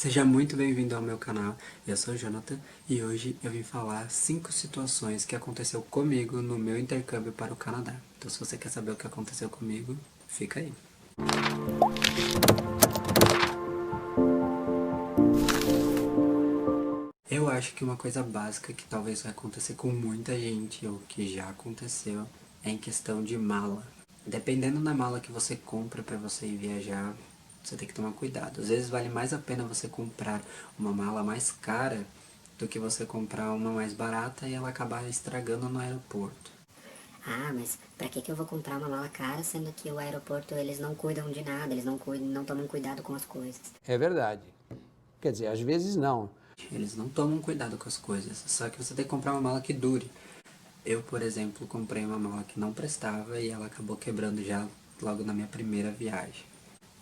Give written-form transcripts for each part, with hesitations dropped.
Seja muito bem-vindo ao meu canal, eu sou o Jonathan e hoje eu vim falar 5 situações que aconteceu comigo no meu intercâmbio para o Canadá. Então se você quer saber o que aconteceu comigo, fica aí. Eu acho que uma coisa básica que talvez vai acontecer com muita gente, ou que já aconteceu, é em questão de mala. Dependendo da mala que você compra para você ir viajar, você tem que tomar cuidado. Às vezes vale mais a pena você comprar uma mala mais cara do que você comprar uma mais barata e ela acabar estragando no aeroporto. Ah, mas pra que eu vou comprar uma mala cara, sendo que o aeroporto eles não cuidam de nada, eles não tomam cuidado com as coisas. É verdade. Quer dizer, às vezes não. Eles não tomam cuidado com as coisas, só que você tem que comprar uma mala que dure. Eu, por exemplo, comprei uma mala que não prestava e ela acabou quebrando já logo na minha primeira viagem.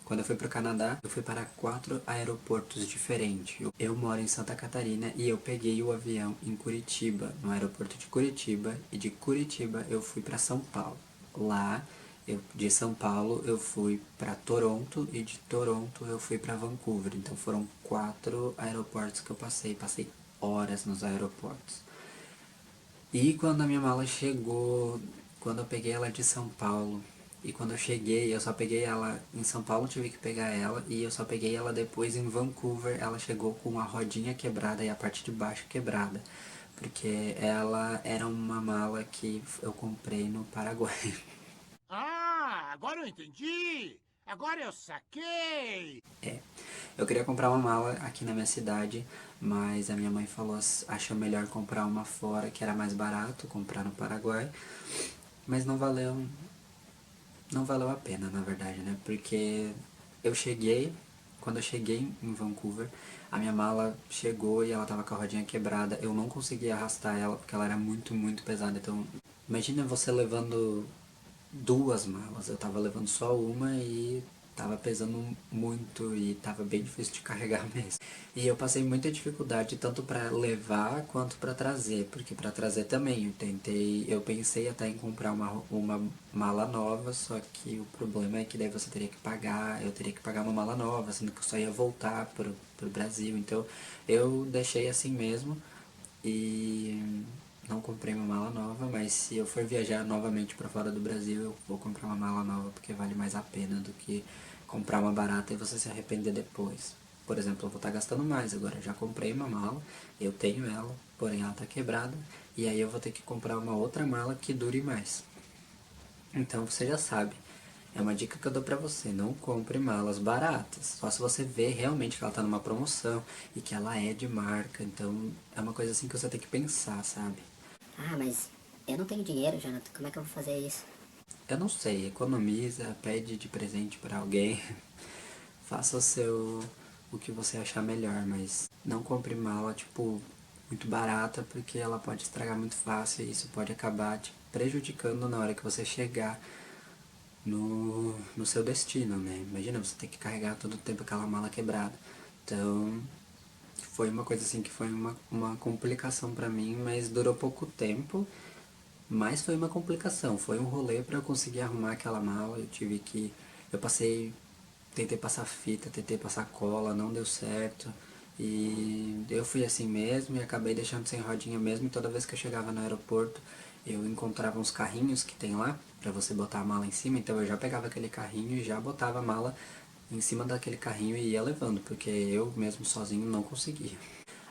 Quando eu fui para o Canadá, eu fui para 4 aeroportos diferentes. Eu moro em Santa Catarina e eu peguei o avião em Curitiba, no aeroporto de Curitiba, e de Curitiba eu fui para São Paulo. Lá, de São Paulo eu fui para Toronto e de Toronto eu fui para Vancouver. Então foram 4 aeroportos que eu passei horas nos aeroportos. E quando a minha mala chegou, quando eu peguei ela de São Paulo, e quando eu cheguei, eu só peguei ela em São Paulo, tive que pegar ela, e eu só peguei ela depois em Vancouver, ela chegou com a rodinha quebrada e a parte de baixo quebrada, porque ela era uma mala que eu comprei no Paraguai. Ah, agora eu entendi! Agora eu saquei! É, eu queria comprar uma mala aqui na minha cidade, mas a minha mãe falou, achou melhor comprar uma fora, que era mais barato, comprar no Paraguai, mas não valeu a pena, na verdade, né? Porque eu cheguei, quando eu cheguei em Vancouver, a minha mala chegou e ela tava com a rodinha quebrada. Eu não conseguia arrastar ela porque ela era muito, muito pesada. Então, imagina você levando 2 malas. Eu tava levando só uma e tava pesando muito e tava bem difícil de carregar mesmo. E eu passei muita dificuldade tanto para levar quanto para trazer, porque para trazer também eu pensei até em comprar uma mala nova, só que o problema é que daí você teria que pagar, eu teria que pagar uma mala nova, sendo que eu só ia voltar pro Brasil. Então eu deixei assim mesmo e não comprei uma mala nova, mas se eu for viajar novamente para fora do Brasil, eu vou comprar uma mala nova porque vale mais a pena do que comprar uma barata e você se arrepender depois. Por exemplo, eu vou estar gastando mais agora. Eu já comprei uma mala, eu tenho ela, porém ela está quebrada, e aí eu vou ter que comprar uma outra mala que dure mais. Então você já sabe. É uma dica que eu dou pra você, não compre malas baratas. Só se você vê realmente que ela tá numa promoção e que ela é de marca. Então é uma coisa assim que você tem que pensar, sabe? Ah, mas eu não tenho dinheiro, Jonathan, como é que eu vou fazer isso? Eu não sei, economiza, pede de presente pra alguém. Faça o que você achar melhor, mas não compre mala, tipo, muito barata, porque ela pode estragar muito fácil e isso pode acabar te prejudicando na hora que você chegar no seu destino, né? Imagina você ter que carregar todo o tempo aquela mala quebrada. Então, foi uma coisa assim que foi uma complicação pra mim, mas durou pouco tempo. Mas foi uma complicação, foi um rolê pra eu conseguir arrumar aquela mala. Eu tentei passar fita, tentei passar cola, não deu certo. E eu fui assim mesmo e acabei deixando sem rodinha mesmo. E toda vez que eu chegava no aeroporto, eu encontrava uns carrinhos que tem lá pra você botar a mala em cima. Então eu já pegava aquele carrinho e já botava a mala em cima daquele carrinho e ia levando, porque eu mesmo sozinho não conseguia.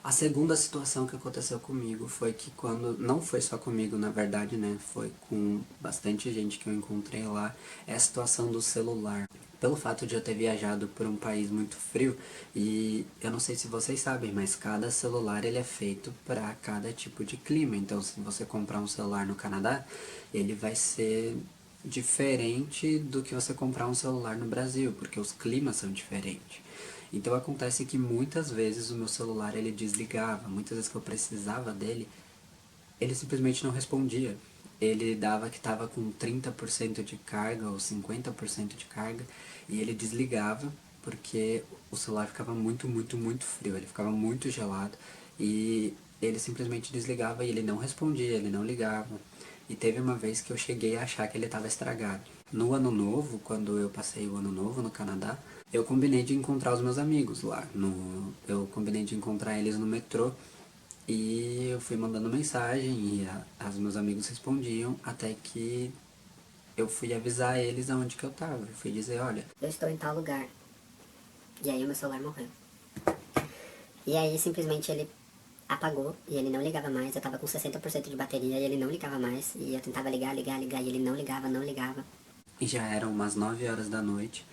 A segunda situação que aconteceu comigo foi que quando, não foi só comigo na verdade, né, foi com bastante gente que eu encontrei lá, é a situação do celular. Pelo fato de eu ter viajado por um país muito frio, e eu não sei se vocês sabem, mas cada celular ele é feito para cada tipo de clima. Então se você comprar um celular no Canadá, ele vai ser diferente do que você comprar um celular no Brasil, porque os climas são diferentes. Então acontece que muitas vezes o meu celular ele desligava, muitas vezes que eu precisava dele, ele simplesmente não respondia. Ele dava que estava com 30% de carga ou 50% de carga e ele desligava porque o celular ficava muito, muito, muito frio, ele ficava muito gelado e ele simplesmente desligava e ele não respondia, ele não ligava. E teve uma vez que eu cheguei a achar que ele estava estragado. No ano novo, quando eu passei o ano novo no Canadá, eu combinei de encontrar os meus amigos lá. Eu combinei de encontrar eles no metrô e eu fui mandando mensagem e os meus amigos respondiam até que eu fui avisar eles aonde que eu tava. Eu fui dizer, olha, Eu estou em tal lugar. E aí o meu celular morreu. E aí simplesmente ele apagou e ele não ligava mais. Eu tava com 60% de bateria e ele não ligava mais. E eu tentava ligar e ele não ligava, não ligava. e já eram umas 9 horas da noite.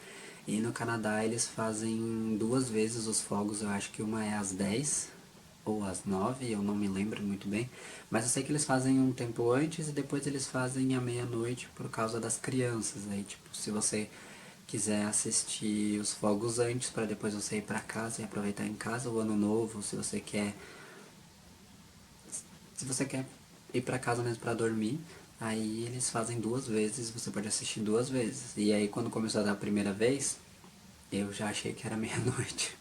E no Canadá eles fazem 2 vezes os fogos, eu acho que uma é às 10 ou às 9, eu não me lembro muito bem. Mas eu sei que eles fazem um tempo antes e depois eles fazem à meia-noite por causa das crianças. Aí, tipo, se você quiser assistir os fogos antes para depois você ir para casa e aproveitar em casa o ano novo, se você quer ir para casa mesmo para dormir, aí eles fazem 2 vezes, você pode assistir 2 vezes. E aí quando começou a dar a primeira vez, eu já achei que era meia-noite.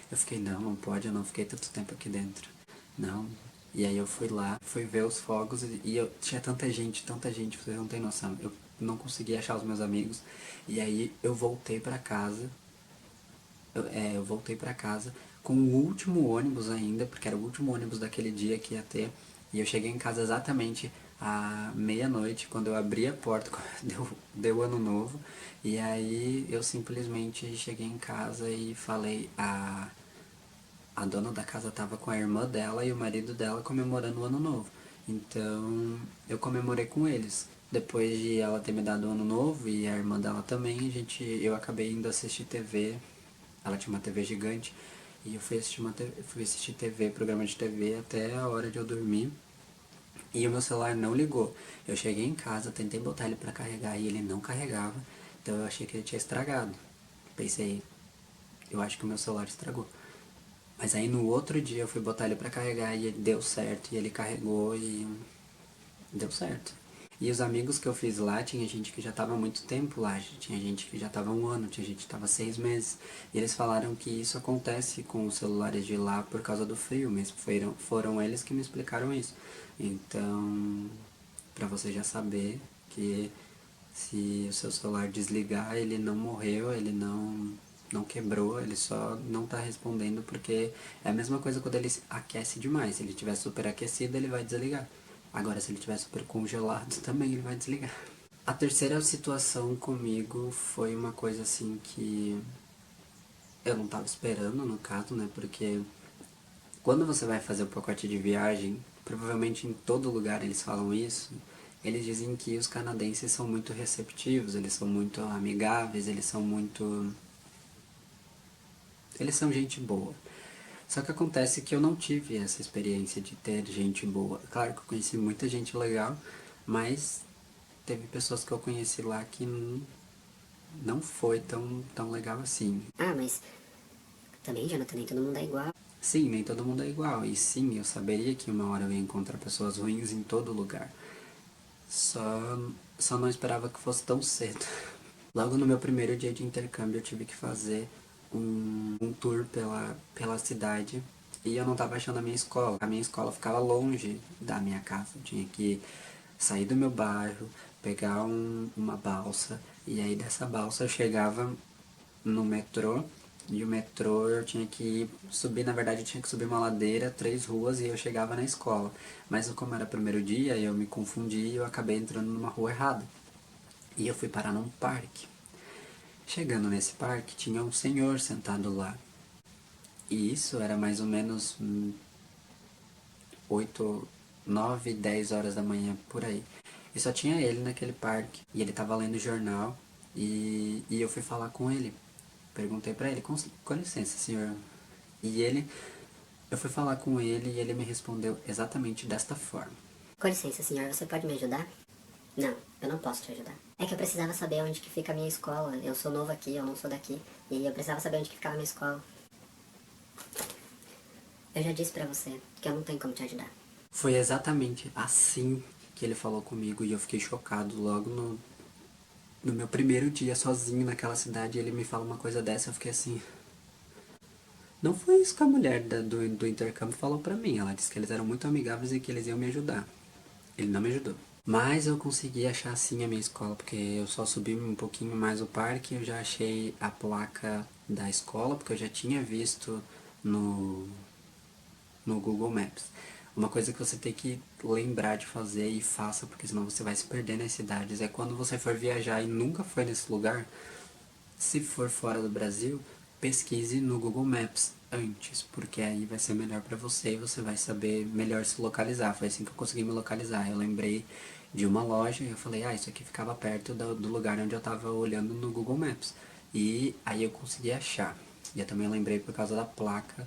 Eu fiquei, não, não pode, eu não fiquei tanto tempo aqui dentro. Não. E aí eu fui lá, fui ver os fogos e eu tinha tanta gente, vocês não tem noção. Eu não consegui achar os meus amigos. E aí eu voltei pra casa. Eu voltei pra casa com o último ônibus ainda, porque era o último ônibus daquele dia que ia ter. E eu cheguei em casa exatamente à meia-noite, quando eu abri a porta, deu ano novo. E aí eu simplesmente cheguei em casa e falei, a dona da casa tava com a irmã dela e o marido dela comemorando o ano novo. Então eu comemorei com eles. Depois de ela ter me dado o ano novo e a irmã dela também, eu acabei indo assistir TV. Ela tinha uma TV gigante e eu fui assistir TV, programa de TV até a hora de eu dormir. E o meu celular não ligou. Eu cheguei em casa, tentei botar ele pra carregar e ele não carregava. Então eu achei que ele tinha estragado. Pensei, eu acho que o meu celular estragou. Mas aí no outro dia eu fui botar ele pra carregar e ele deu certo. E ele carregou e deu certo. E os amigos que eu fiz lá, tinha gente que já tava há muito tempo lá. Tinha gente que já tava 1 ano, tinha gente que tava 6 meses. E eles falaram que isso acontece com os celulares de lá por causa do frio mesmo. Foram eles que me explicaram isso. Então, pra você já saber que se o seu celular desligar, ele não morreu, ele não quebrou, ele só não tá respondendo porque é a mesma coisa quando ele aquece demais. Se ele estiver super aquecido, ele vai desligar. Agora, se ele estiver super congelado, também ele vai desligar. A terceira situação comigo foi uma coisa assim que eu não tava esperando, no caso, né? Porque quando você vai fazer o pacote de viagem, provavelmente em todo lugar eles falam isso, eles dizem que os canadenses são muito receptivos, eles são muito amigáveis, eles são gente boa. Só que acontece que eu não tive essa experiência de ter gente boa. Claro que eu conheci muita gente legal, mas teve pessoas que eu conheci lá que não foi tão legal assim. Ah, mas também, Jonathan, nem todo mundo é igual. Sim, nem todo mundo é igual. E sim, eu saberia que uma hora eu ia encontrar pessoas ruins em todo lugar. Só não esperava que fosse tão cedo. Logo no meu primeiro dia de intercâmbio eu tive que fazer um tour pela cidade e eu não estava achando a minha escola. A minha escola ficava longe da minha casa. Eu tinha que sair do meu bairro, pegar uma balsa e aí dessa balsa eu chegava no metrô e o metrô eu tinha que subir, na verdade eu tinha que subir uma ladeira, 3 ruas e eu chegava na escola. Mas como era o primeiro dia, eu me confundi e eu acabei entrando numa rua errada. E eu fui parar num parque. Chegando nesse parque, tinha um senhor sentado lá. E isso era mais ou menos 8, 9, 10 horas da manhã, por aí. E só tinha ele naquele parque. E ele tava lendo jornal. E eu fui falar com ele. Perguntei pra ele, com licença, senhor. Eu fui falar com ele e ele me respondeu exatamente desta forma. Com licença, senhor, você pode me ajudar? Não, eu não posso te ajudar. É que eu precisava saber onde que fica a minha escola. Eu sou novo aqui, eu não sou daqui. E eu precisava saber onde que ficava a minha escola. Eu já disse pra você que eu não tenho como te ajudar. Foi exatamente assim que ele falou comigo e eu fiquei chocado logo no meu primeiro dia sozinho naquela cidade. Ele me fala uma coisa dessa, eu fiquei assim... Não foi isso que a mulher do intercâmbio falou pra mim. Ela disse que eles eram muito amigáveis e que eles iam me ajudar. Ele não me ajudou. Mas eu consegui achar sim a minha escola, porque eu só subi um pouquinho mais o parque e eu já achei a placa da escola, porque eu já tinha visto no, no Google Maps. Uma coisa que você tem que lembrar de fazer e faça, porque senão você vai se perder nas cidades, é quando você for viajar e nunca foi nesse lugar, se for fora do Brasil, pesquise no Google Maps antes, porque aí vai ser melhor pra você e você vai saber melhor se localizar. Foi assim que eu consegui me localizar. Eu lembrei de uma loja e eu falei, isso aqui ficava perto do lugar onde eu tava olhando no Google Maps. E aí eu consegui achar. E eu também lembrei por causa da placa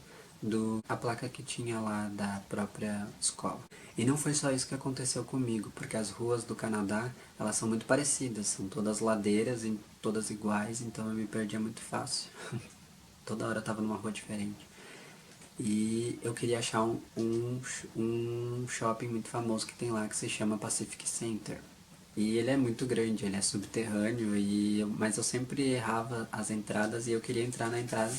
a placa que tinha lá da própria escola. E não foi só isso que aconteceu comigo, porque as ruas do Canadá, elas são muito parecidas, são todas ladeiras e todas iguais, então eu me perdia muito fácil. Toda hora eu tava numa rua diferente. E eu queria achar um shopping muito famoso que tem lá, que se chama Pacific Center. E ele é muito grande, ele é subterrâneo, mas eu sempre errava as entradas e eu queria entrar na entrada.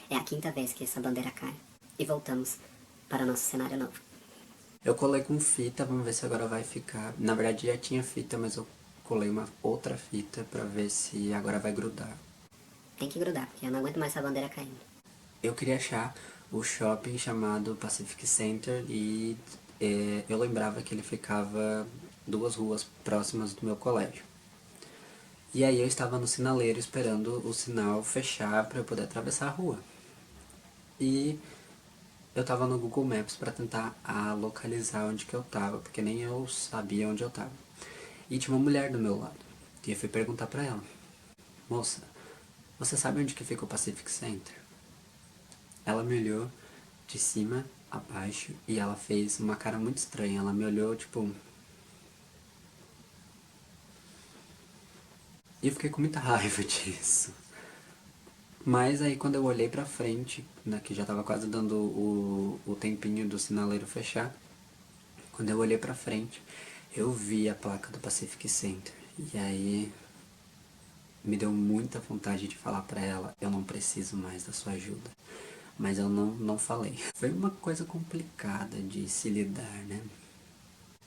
É a quinta vez que essa bandeira cai. E voltamos para o nosso cenário novo. Eu colei com fita, vamos ver se agora vai ficar. Na verdade já tinha fita, mas eu colei uma outra fita pra ver se agora vai grudar. Tem que grudar, porque eu não aguento mais essa bandeira caindo. Eu queria achar o shopping chamado Pacific Center e eu lembrava que ele ficava 2 ruas próximas do meu colégio. E aí eu estava no sinaleiro esperando o sinal fechar para eu poder atravessar a rua. E eu estava no Google Maps para tentar localizar onde que eu estava, porque nem eu sabia onde eu estava. E tinha uma mulher do meu lado. E eu fui perguntar para ela: moça, você sabe onde que fica o Pacific Center? Ela me olhou de cima a baixo e ela fez uma cara muito estranha. Ela me olhou tipo... E eu fiquei com muita raiva disso. Mas aí quando eu olhei pra frente, né, que já tava quase dando o tempinho do sinaleiro fechar, quando eu olhei pra frente, eu vi a placa do Pacific Center. E aí me deu muita vontade de falar pra ela: eu não preciso mais da sua ajuda. Mas eu não falei. Foi uma coisa complicada de se lidar, né?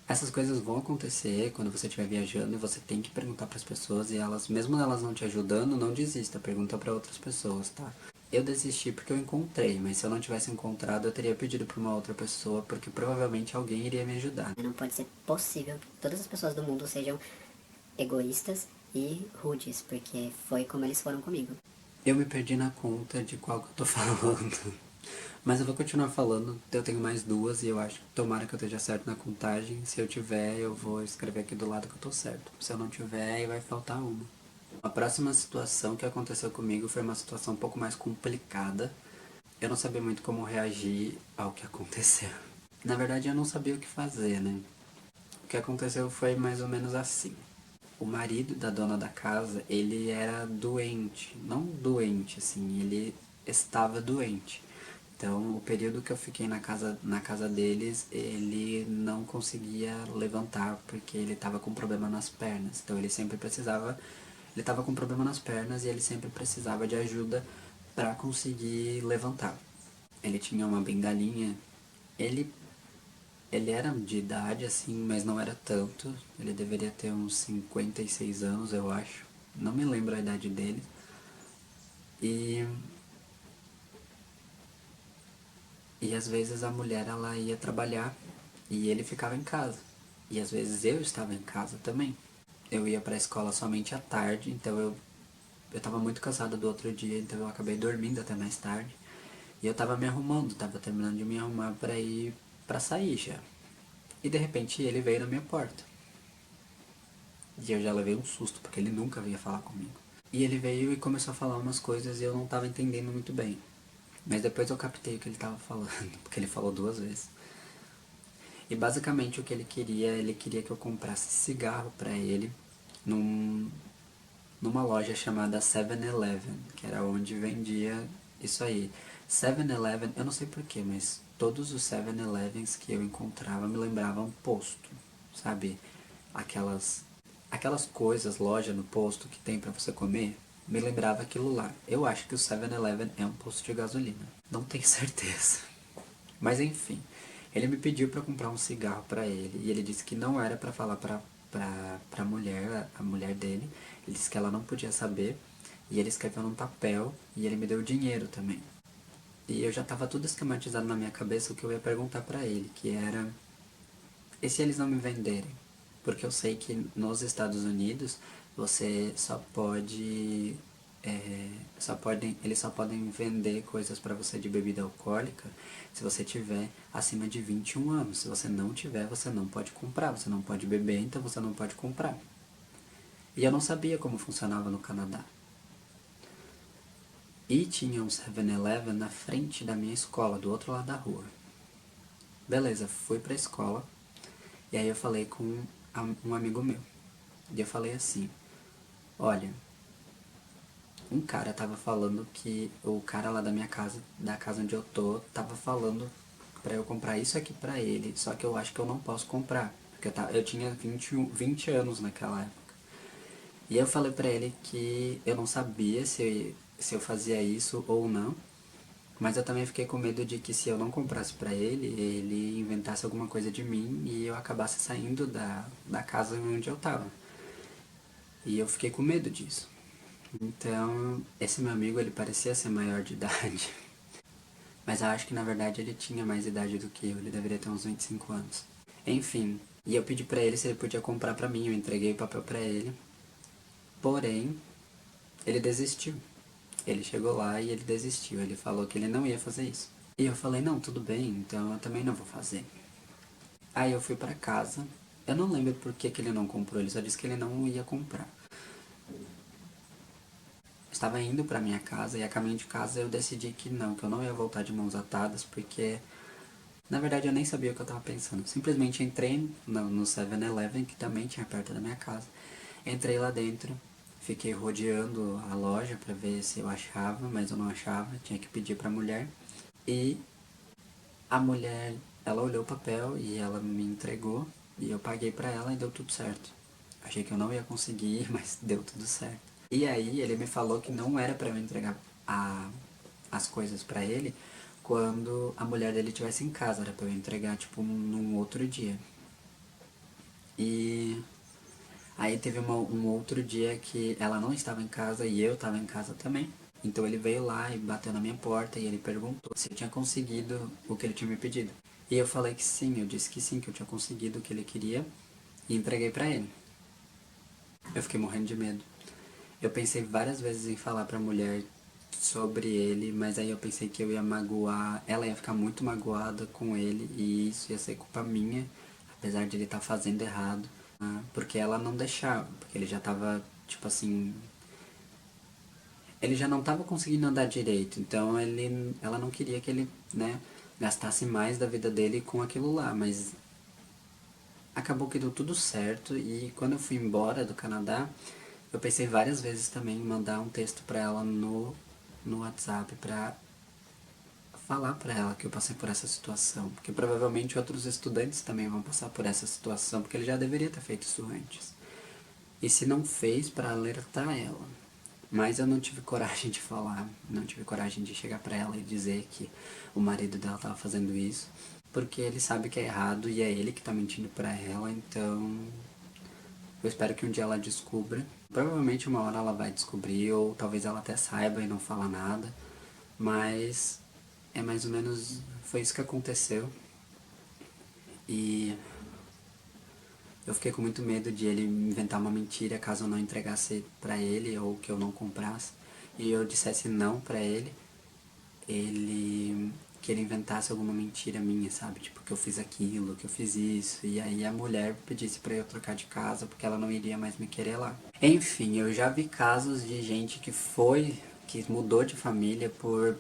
Essas coisas vão acontecer quando você estiver viajando e você tem que perguntar para as pessoas e elas, mesmo elas não te ajudando, não desista, pergunta para outras pessoas, tá? Eu desisti porque eu encontrei, mas se eu não tivesse encontrado, eu teria pedido para uma outra pessoa, porque provavelmente alguém iria me ajudar. Não pode ser possível que todas as pessoas do mundo sejam egoístas e rudes, porque foi como eles foram comigo. Eu me perdi na conta de qual que eu tô falando. Mas eu vou continuar falando, eu tenho mais 2 e eu acho que tomara que eu esteja certo na contagem. Se eu tiver, eu vou escrever aqui do lado que eu tô certo. Se eu não tiver, aí vai faltar uma. A próxima situação que aconteceu comigo foi uma situação um pouco mais complicada. Eu não sabia muito como reagir ao que aconteceu. Na verdade, eu não sabia o que fazer, né? O que aconteceu foi mais ou menos assim. O marido da dona da casa, ele era doente. Não doente, assim, ele estava doente. Então, o período que eu fiquei na casa deles, ele não conseguia levantar porque ele estava com problema nas pernas. Então, ele sempre precisava, ele estava com problema nas pernas e ele sempre precisava de ajuda para conseguir levantar. Ele tinha uma bengalinha. Ele era de idade, assim, mas não era tanto. Ele deveria ter uns 56 anos, eu acho. Não me lembro a idade dele. E às vezes a mulher ela ia trabalhar e ele ficava em casa. E às vezes eu estava em casa também. Eu ia para a escola somente à tarde, então eu tava muito cansado do outro dia, então eu acabei dormindo até mais tarde. E eu tava me arrumando, tava terminando de me arrumar para ir para sair já. E de repente ele veio na minha porta. E eu já levei um susto, porque ele nunca veio falar comigo. E ele veio e começou a falar umas coisas e eu não tava entendendo muito bem. Mas depois eu captei o que ele tava falando, porque ele falou 2 vezes. E basicamente o que ele queria que eu comprasse cigarro pra ele numa loja chamada 7-Eleven, que era onde vendia isso aí. 7-Eleven, eu não sei porquê, mas todos os 7-Elevens que eu encontrava me lembravam posto, sabe? Aquelas coisas, loja no posto que tem pra você comer, me lembrava aquilo lá. Eu acho que o 7-Eleven é um posto de gasolina. Não tenho certeza. Mas enfim, Ele me pediu pra comprar um cigarro pra ele e ele disse que não era pra falar pra mulher, a mulher dele. Ele disse que ela não podia saber e ele escreveu num papel e ele me deu dinheiro também. E eu já tava tudo esquematizado na minha cabeça o que eu ia perguntar pra ele, que era: e se eles não me venderem? Porque eu sei que nos Estados Unidos você só pode. Eles só podem vender coisas pra você de bebida alcoólica se você tiver acima de 21 anos. Se você não tiver, você não pode comprar. Você não pode beber, então você não pode comprar. E eu não sabia como funcionava no Canadá. E tinha um 7-Eleven na frente da minha escola, do outro lado da rua. Beleza, fui pra escola. E aí eu falei com um amigo meu. E eu falei assim: olha, um cara tava falando que o cara lá da minha casa, da casa onde eu tô, tava falando pra eu comprar isso aqui pra ele. Só que eu acho que eu não posso comprar. Porque eu tinha 20 anos naquela época. E eu falei pra ele que eu não sabia se eu fazia isso ou não. Mas eu também fiquei com medo de que se eu não comprasse pra ele, ele inventasse alguma coisa de mim e eu acabasse saindo da casa onde eu tava. E eu fiquei com medo disso. Então, esse meu amigo, ele parecia ser maior de idade. Mas eu acho que na verdade ele tinha mais idade do que eu, ele deveria ter uns 25 anos. Enfim, e eu pedi pra ele se ele podia comprar pra mim, eu entreguei o papel pra ele. Porém, ele desistiu. Ele chegou lá e ele desistiu, ele falou que ele não ia fazer isso. E eu falei: não, tudo bem, então eu também não vou fazer. Aí eu fui pra casa, eu não lembro por que ele não comprou, ele só disse que ele não ia comprar. Estava indo pra minha casa e a caminho de casa eu decidi que eu não ia voltar de mãos atadas, porque na verdade eu nem sabia o que eu tava pensando. Simplesmente entrei no 7-Eleven, que também tinha perto da minha casa. Entrei lá dentro, fiquei rodeando a loja pra ver se eu achava, mas eu não achava, tinha que pedir pra mulher. E a mulher, ela olhou o papel e ela me entregou e eu paguei pra ela e deu tudo certo. Achei que eu não ia conseguir, mas deu tudo certo. E aí ele me falou que não era pra eu entregar as coisas pra ele quando a mulher dele estivesse em casa, era pra eu entregar tipo num outro dia. E aí teve um outro dia que ela não estava em casa e eu estava em casa também. Então ele veio lá e bateu na minha porta e ele perguntou se eu tinha conseguido o que ele tinha me pedido. E eu falei que sim, eu disse que sim, que eu tinha conseguido o que ele queria e entreguei pra ele. Eu fiquei morrendo de medo. Eu pensei várias vezes em falar pra mulher sobre ele, mas aí eu pensei que eu ia magoar, ela ia ficar muito magoada com ele e isso ia ser culpa minha, apesar de ele estar fazendo errado, né? Porque ela não deixava, porque ele já tava, tipo assim, ele já não tava conseguindo andar direito, então ela não queria que ele, né, gastasse mais da vida dele com aquilo lá, mas acabou que deu tudo certo e quando eu fui embora do Canadá, eu pensei várias vezes também em mandar um texto pra ela no WhatsApp pra falar pra ela que eu passei por essa situação, porque provavelmente outros estudantes também vão passar por essa situação, porque ele já deveria ter feito isso antes. E se não fez, pra alertar ela. Mas eu não tive coragem de falar, não tive coragem de chegar pra ela e dizer que o marido dela tava fazendo isso, porque ele sabe que é errado e é ele que tá mentindo pra ela, então eu espero que um dia ela descubra. Provavelmente uma hora ela vai descobrir, ou talvez ela até saiba e não fala nada. Mas é mais ou menos, foi isso que aconteceu. E eu fiquei com muito medo de ele inventar uma mentira caso eu não entregasse pra ele ou que eu não comprasse. E eu dissesse não pra ele, que ele inventasse alguma mentira minha, sabe? Tipo, que eu fiz aquilo, que eu fiz isso. E aí a mulher pedisse pra eu trocar de casa porque ela não iria mais me querer lá. Enfim, eu já vi casos de gente que mudou de família por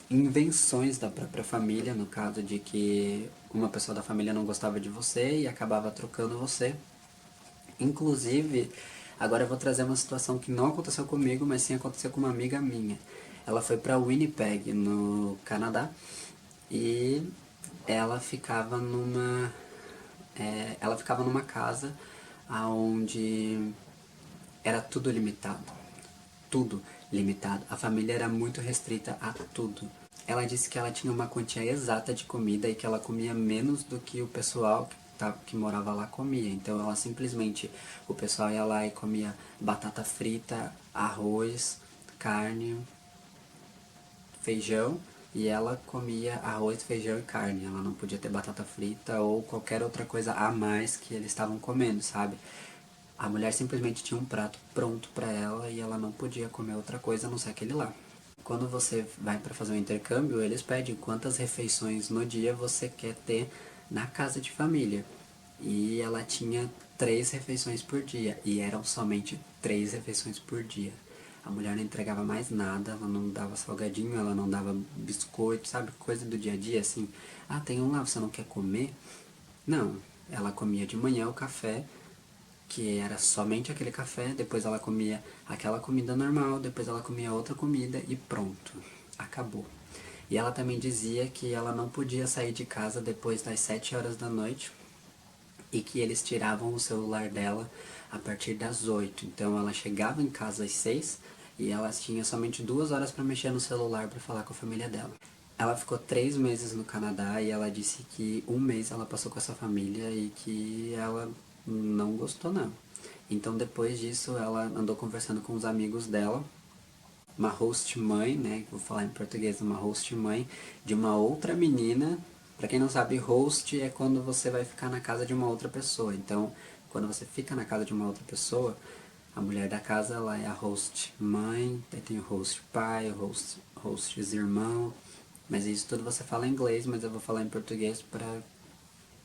invenções da própria família, no caso de que uma pessoa da família não gostava de você e acabava trocando você. Inclusive, agora eu vou trazer uma situação que não aconteceu comigo, mas sim aconteceu com uma amiga minha. Ela foi para Winnipeg, no Canadá, e ela ficava numa casa onde era tudo limitado. Tudo limitado. A família era muito restrita a tudo. Ela disse que ela tinha uma quantia exata de comida e que ela comia menos do que o pessoal que morava lá comia. Então ela simplesmente, o pessoal ia lá e comia batata frita, arroz, carne, feijão, e ela comia arroz, feijão e carne. Ela não podia ter batata frita ou qualquer outra coisa a mais que eles estavam comendo, sabe? A mulher simplesmente tinha um prato pronto pra ela e ela não podia comer outra coisa a não ser aquele lá. Quando você vai para fazer um intercâmbio, eles pedem quantas refeições no dia você quer ter na casa de família. E ela tinha 3 refeições por dia, e eram somente 3 refeições por dia. A mulher não entregava mais nada, ela não dava salgadinho, ela não dava biscoito, sabe? Coisa do dia a dia, assim. Ah, tem um lá, você não quer comer? Não, ela comia de manhã o café, que era somente aquele café, depois ela comia aquela comida normal, depois ela comia outra comida e pronto, acabou. E ela também dizia que ela não podia sair de casa depois das 7 horas da noite e que eles tiravam o celular dela a partir das 8. Então ela chegava em casa às 6 e ela tinha somente 2 horas para mexer no celular para falar com a família dela. Ela ficou 3 meses no Canadá e ela disse que 1 mês ela passou com essa família e que ela não gostou não. Então depois disso ela andou conversando com os amigos dela, uma host mãe, né, vou falar em português, uma host mãe de uma outra menina. Pra quem não sabe, host é quando você vai ficar na casa de uma outra pessoa. Então, quando você fica na casa de uma outra pessoa, a mulher da casa ela é a host mãe, daí tem o host pai, o hosts irmão. Mas isso tudo você fala em inglês, mas eu vou falar em português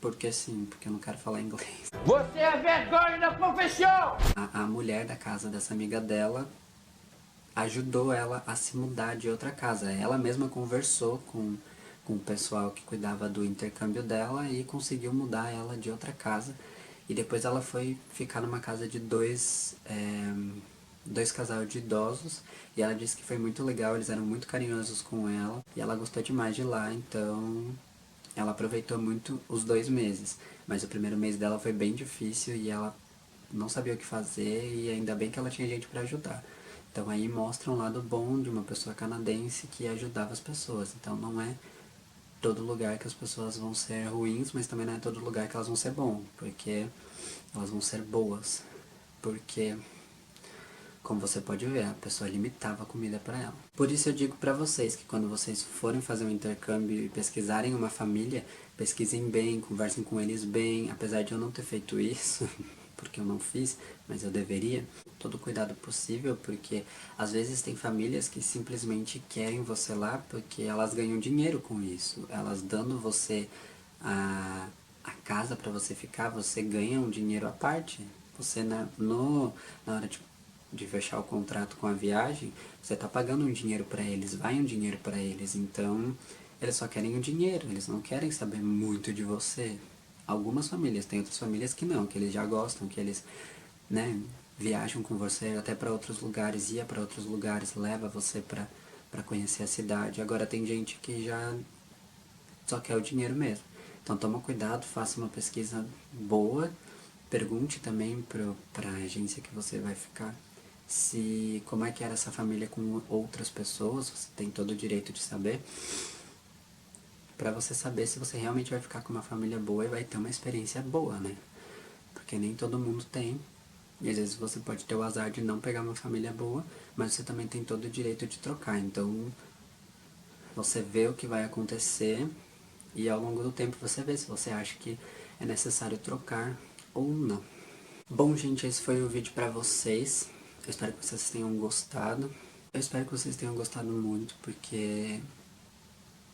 porque sim, porque eu não quero falar inglês. Você é vergonha da profissão! A mulher da casa dessa amiga dela ajudou ela a se mudar de outra casa. Ela mesma conversou com o pessoal que cuidava do intercâmbio dela e conseguiu mudar ela de outra casa. E depois ela foi ficar numa casa de dois casais de idosos. E ela disse que foi muito legal, eles eram muito carinhosos com ela. E ela gostou demais de lá, então ela aproveitou muito os 2 meses. Mas o primeiro mês dela foi bem difícil e ela não sabia o que fazer e ainda bem que ela tinha gente para ajudar. Então aí mostra um lado bom de uma pessoa canadense que ajudava as pessoas. Então não é todo lugar que as pessoas vão ser ruins, mas também não é todo lugar que elas vão ser bom, porque elas vão ser boas. Porque, como você pode ver, a pessoa limitava a comida para ela. Por isso eu digo para vocês que quando vocês forem fazer um intercâmbio e pesquisarem uma família, pesquisem bem, conversem com eles bem, apesar de eu não ter feito isso, porque eu não fiz, mas eu deveria. Todo o cuidado possível, porque às vezes tem famílias que simplesmente querem você lá porque elas ganham dinheiro com isso. Elas dando você a casa para você ficar, você ganha um dinheiro à parte. Você na hora de fechar o contrato com a viagem, você tá pagando um dinheiro para eles, vai um dinheiro para eles. Então, eles só querem o dinheiro, eles não querem saber muito de você. Algumas famílias, tem outras famílias que não, que eles já gostam, que eles, né, viajam com você até para outros lugares, ia para outros lugares, leva você para conhecer a cidade. Agora tem gente que já só quer o dinheiro mesmo. Então toma cuidado, faça uma pesquisa boa, pergunte também para a agência que você vai ficar como é que era essa família com outras pessoas, você tem todo o direito de saber, para você saber se você realmente vai ficar com uma família boa e vai ter uma experiência boa, né? Porque nem todo mundo tem. E às vezes você pode ter o azar de não pegar uma família boa, mas você também tem todo o direito de trocar. Então, você vê o que vai acontecer e ao longo do tempo você vê se você acha que é necessário trocar ou não. Bom, gente, esse foi o vídeo pra vocês. Eu espero que vocês tenham gostado. Eu espero que vocês tenham gostado muito, porque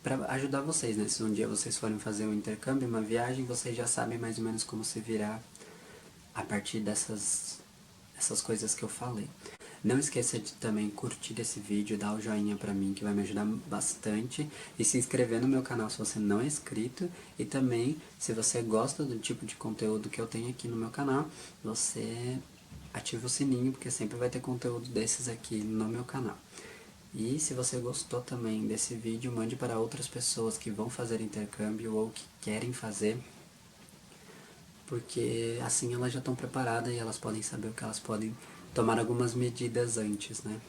para ajudar vocês, né? Se um dia vocês forem fazer um intercâmbio, uma viagem, vocês já sabem mais ou menos como se virar a partir dessas coisas que eu falei. Não esqueça de também curtir esse vídeo, dar o joinha pra mim, que vai me ajudar bastante. E se inscrever no meu canal se você não é inscrito. E também, se você gosta do tipo de conteúdo que eu tenho aqui no meu canal, você ativa o sininho, porque sempre vai ter conteúdo desses aqui no meu canal. E se você gostou também desse vídeo, mande para outras pessoas que vão fazer intercâmbio ou que querem fazer, porque assim elas já estão preparadas e elas podem saber o que elas podem tomar algumas medidas antes, né?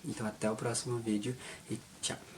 Então até o próximo vídeo e tchau!